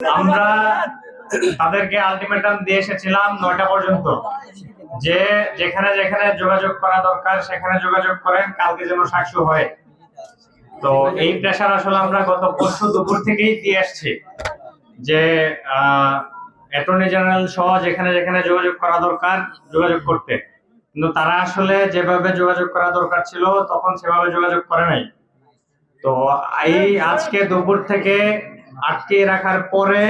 আমরা তাদেরকে আলটিমেটাম দিয়ে এসেছিলাম 9টা পর্যন্ত, যে যেখানে যেখানে যোগাযোগ করা দরকার সেখানে যোগাযোগ করেন, কালকে যেন সাক্ষী হয়। তো এই প্রেশার আসলে আমরা গত পরশু দুপুর থেকেই দিয়ে আসছি যে অ্যাটর্নি জেনারেল সহ যেখানে যেখানে যোগাযোগ করা দরকার যোগাযোগ করতে, কিন্তু তারা আসলে যেভাবে যোগাযোগ করা দরকার ছিল তখন সেভাবে যোগাযোগ করে নাই। তো এই আজকে দুপুর থেকে আটকে রাখার পরে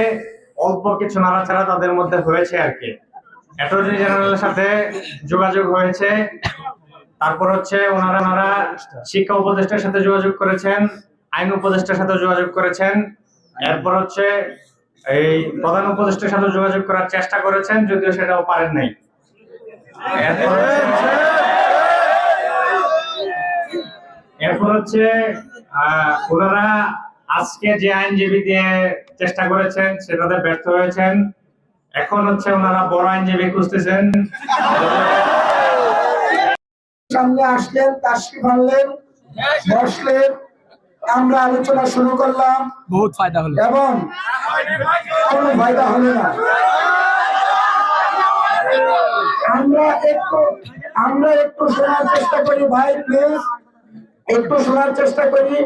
অল্প কিছু নাড়াচাড়া তাদের মধ্যে হয়েছে আর কি। অ্যাটর্নি জেনারেলের সাথে যোগাযোগ হয়েছে, তারপর হচ্ছে ওনারা শিক্ষা উপদেষ্টার সাথে যোগাযোগ করেছেন, আইন উপদেষ্টার সাথে যোগাযোগ করেছেন, এরপর হচ্ছে এই প্রধান উপদেষ্টার সাথে যোগাযোগ করার চেষ্টা করেছেন, যদিও সেটাও পারেন নাই। এরপর হচ্ছে ওনারা আজকে যে আইনজীবী দিয়ে চেষ্টা করেছেন সেটাতে ব্যর্থ হয়েছেন। এখন হচ্ছে ওনারা বড় আইনজীবী খুঁজতেছেন। সামনে আসলেন, তাশরিফ আনলেন, বসলেন, আমরা আলোচনা শুরু করলাম। বহুত ফায়দা হলো এবং কোনো ফায়দা হলো না। আমরা একটু শোনার চেষ্টা করি ভাই, প্লিজ একটু শোনার চেষ্টা করি।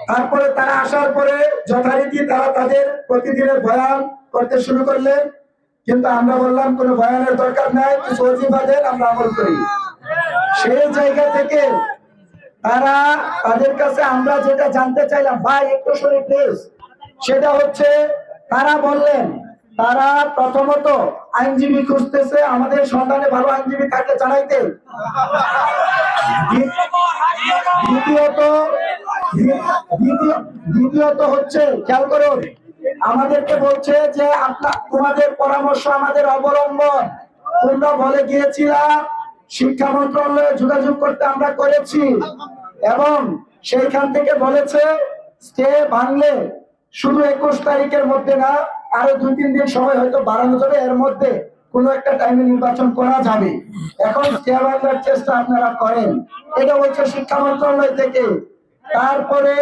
তারপরে তারা আসার পরে যথারীতি তারা তাদের প্রতিদিনের বয়ান করতে শুরু করলেন, কিন্তু আমরা বললাম কোনো বয়ানের দরকার নাই, কিছু ওজিফাদের আমরা আমল করি। সেই জায়গা থেকে তারা তাদের কাছে আমরা যেটা জানতে চাইলাম, ভাই একটু শুনি প্লিজ, সেটা হচ্ছে তারা বললেন তারা প্রথমত আইনজীবী খুঁজতেছে, আমাদের সন্ধানে ভালো আইনজীবী থাকলে জানাইতে। দ্বিতীয়ত হচ্ছে খেয়াল করুন, আমাদেরকে বলছে যে তোমাদের পরামর্শ আমাদের অবলম্বন, তোমরা বলে গিয়েছিলাম শিক্ষা মন্ত্রণালয়ে যোগাযোগ করতে, আমরা করেছি এবং সেইখান থেকে বলেছে স্টে ভাঙলে শুধু 21 তারিখের মধ্যে না, আরো 2-3 দিন সময় হয়তো বাড়ানো যাবে, এর মধ্যে কোন একটা টাইমে নির্বাচন করা যাবে। এখন স্টে ভাঙার চেষ্টা আপনারা করেন, এটা বলছে শিক্ষা মন্ত্রণালয় থেকে। তারপরে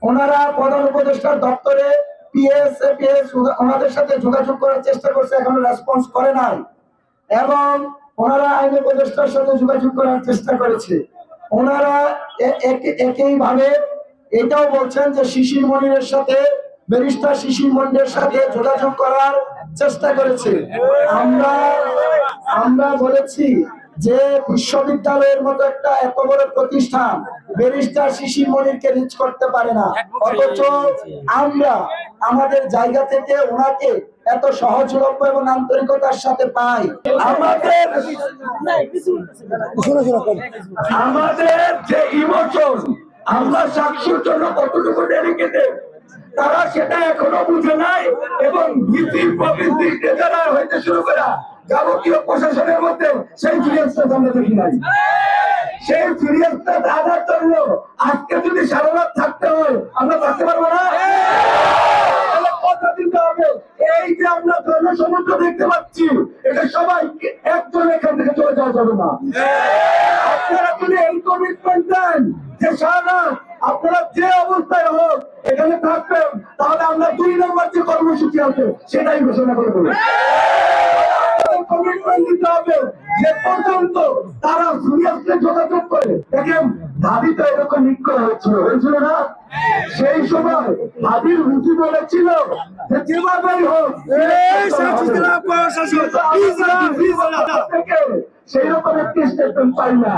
ওনারা প্রধান উপদেষ্টার দপ্তরে পিএস ওনাদের সাথে যোগাযোগ করার চেষ্টা করছে, এখনো রেসপন্স করে নাই। এবং ওনারা আইন উপদেষ্টার সাথে যোগাযোগ করার চেষ্টা করেছে। ওনারা একই ভাবে এটাও বলছেন যে শিশির মনিরের সাথে, ব্যারিস্টার শিশির মনিরের সাথে যোগাযোগ করার চেষ্টা করেছে। আমরা বলেছি যে বিশ্ববিদ্যালয়ের মতো একটা এত বড় প্রতিষ্ঠান ব্যারিস্টার শিশির মনিরকে রিচ করতে পারে না, অথচ আমরা আমাদের জায়গা থেকে ওনাকে এত সহজলভ্য এবং আন্তরিকতার সাথে পাই। আমাদের যে ইমোশন, আমরা সাক্ষীর জন্য কতটুকু ডেডিকেটেড তারা সেটা এখনো বুঝে নাই, এবং ভীতির প্রবৃত্তির যারা হইতে শুরু করা যাবতীয় প্রশাসনের মধ্যে সেই সিরিয়াসনেস আমরা দেখি নাই। সেই সিরিয়াসনেস আনার জন্য আজকে যদি সারা রাত থাকতে হয়, আমরা থাকতে পারবো না। কথা দিতে হবে, এই যে আমরা জনসমুদ্র দেখতে পাচ্ছি, এটা সবাই একজন এখান থেকে চলে যাওয়া যাবে না। আপনারা যদি এই কমিটমেন্ট দেন যে সারা আপনারা যে অবস্থায় হোক এখানে থাকবেন, তাহলে আমরা 2 নম্বর যে কর্মসূচি আছে সেটাই ঘোষণা করে দেবো। কমিটমেন্ট দিতে হবে যে পর্যন্ত তারা সিরিয়াসলি যোগাযোগ করে। দেখেন ভাবি তো এরকম হয়েছিল না, সেই সময় ভাবির রুচি বলেছিল যে যেভাবেই হোক সেই রকম একটি স্টেটমেন্ট পাই না।